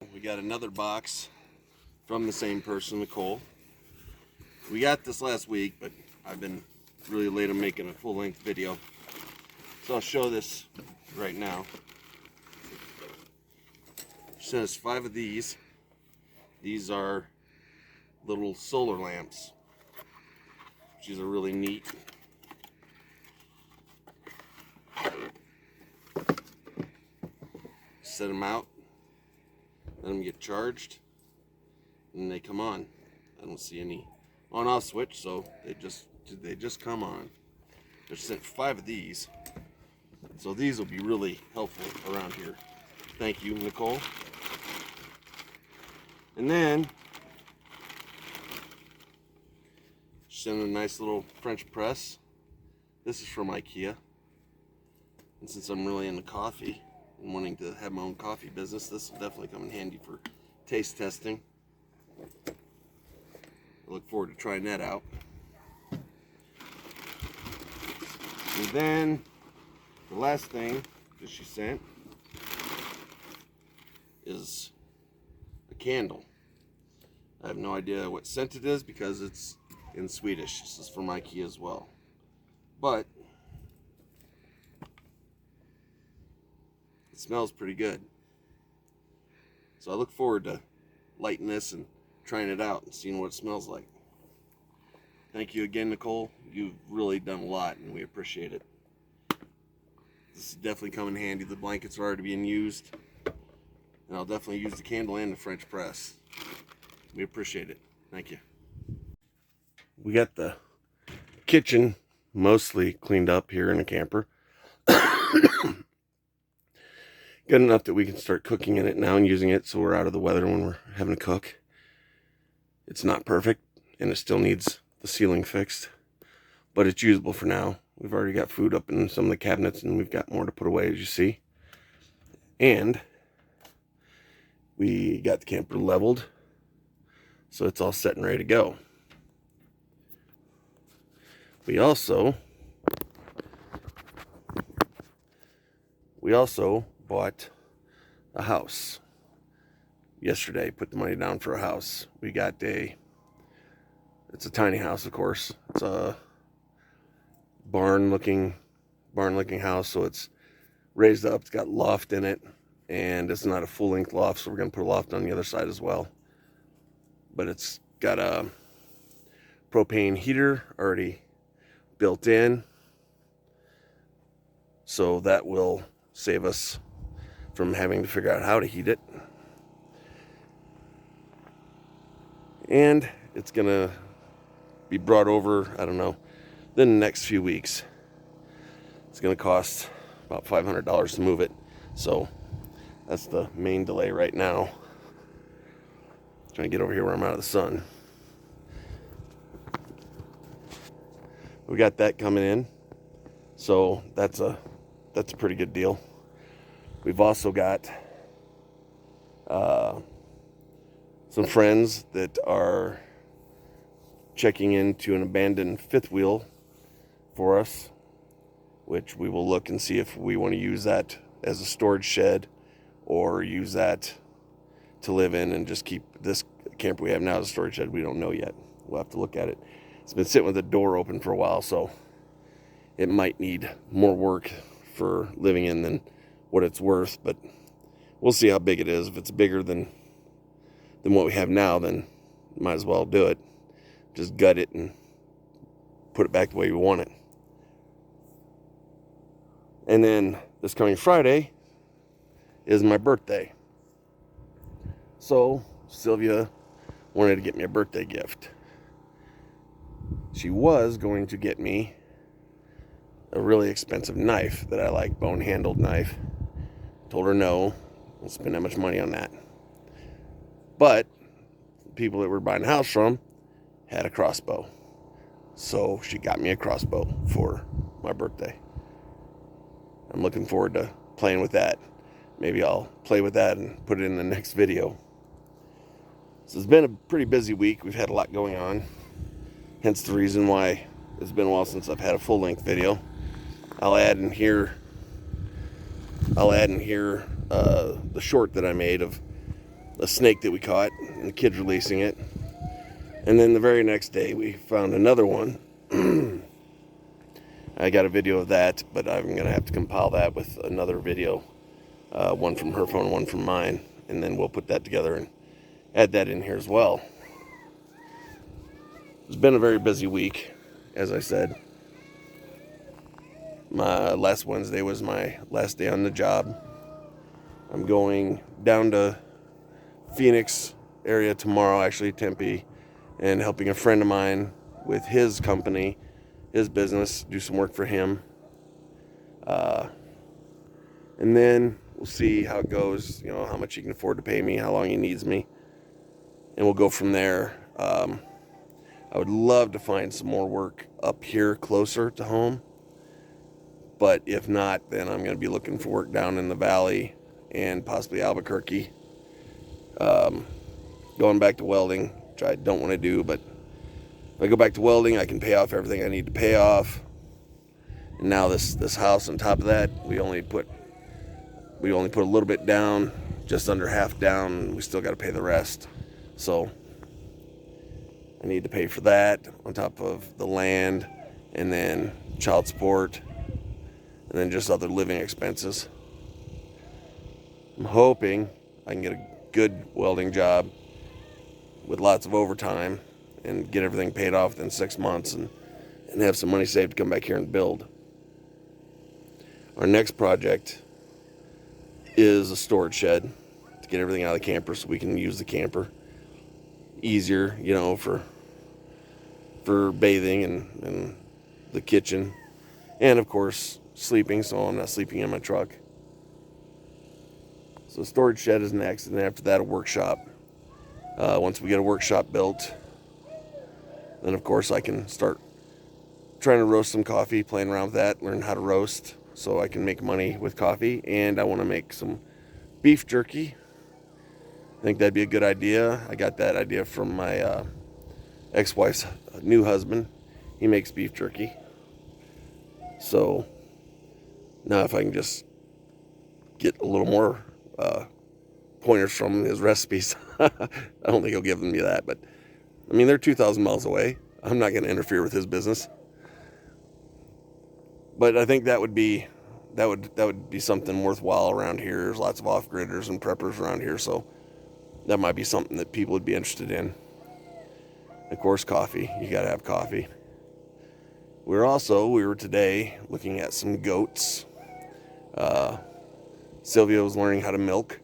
We got another box from the same person, Nicole. We got this last week, but I've been really late on making a full-length video. So I'll show this right now. She sent us 5 of these. These are little solar lamps. These are really neat. Set them out, let them get charged, and they come on. I don't see any on-off switch, so they just come on. They're sent 5 of these, so these will be really helpful around here. Thank you, Nicole. And then sent a nice little French press. This is from IKEA, and since I'm really into coffee and wanting to have my own coffee business, this will definitely come in handy for taste testing. I look forward to trying that out. And then the last thing that she sent is a candle. I have no idea what scent it is because it's in Swedish. This is from IKEA as well. But it smells pretty good. So I look forward to lighting this and trying it out and seeing what it smells like. Thank you again, Nicole. You've really done a lot and we appreciate it. This is definitely coming in handy. The blankets are already being used. And I'll definitely use the candle and the French press. We appreciate it. Thank you. We got the kitchen mostly cleaned up here in the camper. Good enough that we can start cooking in it now and using it so we're out of the weather when we're having to cook. It's not perfect and it still needs the ceiling fixed, but it's usable for now. We've already got food up in some of the cabinets and we've got more to put away, as you see. And we got the camper leveled, so it's all set and ready to go. We also bought a house yesterday. Put the money down for a house. We got it's a tiny house, of course. It's a barn looking house, so it's raised up. It's got loft in it, and it's not a full-length loft, so we're gonna put a loft on the other side as well. But it's got a propane heater already built in, so that will save us from having to figure out how to heat it. And it's gonna be brought over, I don't know, in the next few weeks. It's gonna cost about $500 to move it, so that's the main delay right now. Trying to get over here where I'm out of the sun. We got that coming in, so that's a pretty good deal. We've also got some friends that are checking into an abandoned fifth wheel for us, which we will look and see if we want to use that as a storage shed or use that to live in and just keep this camper we have now as a storage shed. We don't know yet. We'll have to look at it. It's been sitting with the door open for a while, so it might need more work for living in than what it's worth, but we'll see how big it is. If it's bigger than what we have now, then might as well do it. Just gut it and put it back the way we want it. And then this coming Friday is my birthday. So Sylvia wanted to get me a birthday gift. She was going to get me a really expensive knife that I like, bone-handled knife. Told her no, don't spend that much money on that. But the people that we're buying a house from had a crossbow. So she got me a crossbow for my birthday. I'm looking forward to playing with that. Maybe I'll play with that and put it in the next video. So it's been a pretty busy week. We've had a lot going on. Hence the reason why it's been a while since I've had a full-length video. I'll add in here the short that I made of a snake that we caught, and the kids releasing it. And then the very next day we found another one. I got a video of that, but I'm going to have to compile that with another video. One from her phone, one from mine. And then we'll put that together and add that in here as well. It's been a very busy week, as I said. My last Wednesday was my last day on the job. I'm going down to Phoenix area tomorrow, actually Tempe, and helping a friend of mine with his company, his business, do some work for him. And then we'll see how it goes, you know, how much he can afford to pay me, how long he needs me. And we'll go from there. I would love to find some more work up here closer to home. But if not, then I'm going to be looking for work down in the valley and possibly Albuquerque. Going back to welding, which I don't want to do, but if I go back to welding, I can pay off everything I need to pay off. And now this house on top of that, we only put a little bit down, just under half down, and we still got to pay the rest. So I need to pay for that on top of the land, and then child support, and then just other living expenses. I'm hoping I can get a good welding job with lots of overtime and get everything paid off within 6 months and have some money saved to come back here and build. Our next project is a storage shed to get everything out of the camper so we can use the camper easier, you know, for bathing and the kitchen, and of course sleeping, so I'm not sleeping in my truck. So storage shed is next, and then after that a workshop. Once we get a workshop built, then of course I can start trying to roast some coffee, playing around with that, learn how to roast so I can make money with coffee. And I want to make some beef jerky. I think that'd be a good idea. I got that idea from my ex-wife's new husband. He makes beef jerky. So now if I can just get a little more pointers from his recipes. I don't think he'll give me that, but I mean, they're 2,000 miles away. I'm not going to interfere with his business. But I think that would be something worthwhile around here. There's lots of off-gridders and preppers around here, so that might be something that people would be interested in. Of course, coffee. You got to have coffee. We were today looking at some goats. Sylvia was learning how to milk,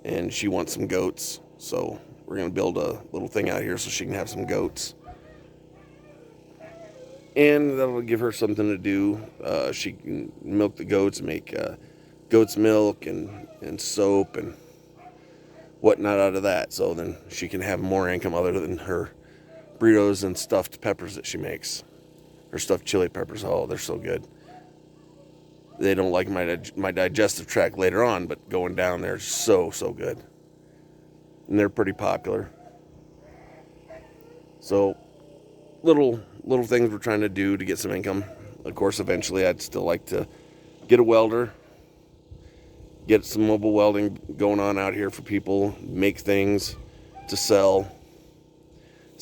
and she wants some goats, so we're going to build a little thing out here so she can have some goats. And that'll give her something to do. She can milk the goats, make goat's milk and soap and whatnot out of that. So then she can have more income other than her burritos and stuffed peppers that she makes. Her stuffed chili peppers, oh, they're so good. They don't like my digestive tract later on, but going down there is so good. And they're pretty popular. So little things we're trying to do to get some income. Of course, eventually I'd still like to get a welder, get some mobile welding going on out here for people, make things to sell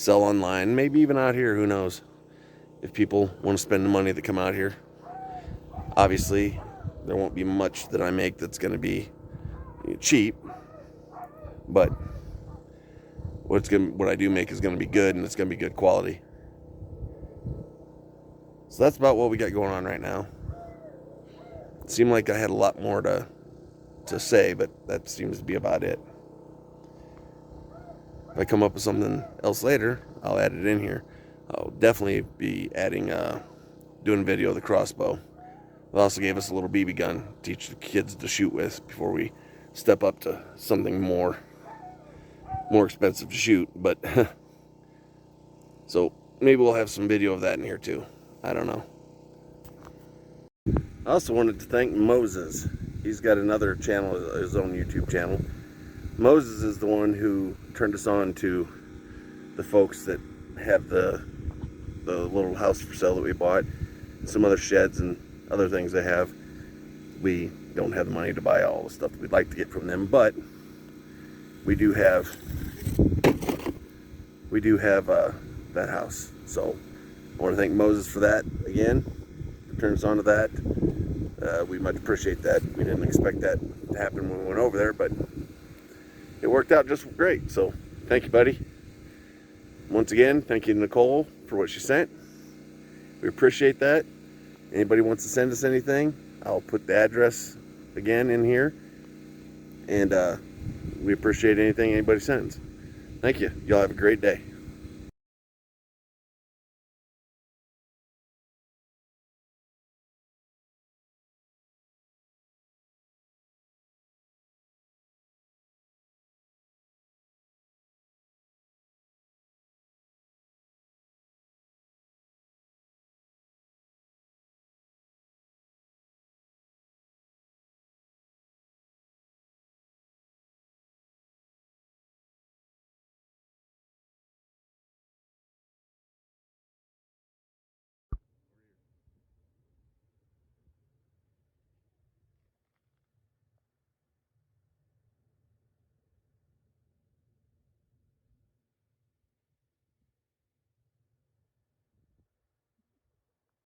online, maybe even out here, who knows, if people want to spend the money to come out here. Obviously, there won't be much that I make that's going to be cheap, but what I do make is going to be good, and it's going to be good quality. So that's about what we got going on right now. It seemed like I had a lot more to say, but that seems to be about it. If I come up with something else later, I'll add it in here. I'll definitely be adding, doing a video of the crossbow. They also gave us a little BB gun to teach the kids to shoot with before we step up to something more expensive to shoot. But so maybe we'll have some video of that in here too. I don't know. I also wanted to thank Moses. He's got another channel, his own YouTube channel. Moses is the one who turned us on to the folks that have the little house for sale that we bought, some other sheds and other things they have. We don't have the money to buy all the stuff that we'd like to get from them, but we do have that house. So I want to thank Moses for that again, for turning us on to that. We much appreciate that. We didn't expect that to happen when we went over there, but it worked out just great. So thank you, buddy. Once again, thank you to Nicole for what she sent. We appreciate that. Anybody wants to send us anything, I'll put the address again in here. And we appreciate anything anybody sends. Thank you. Y'all have a great day.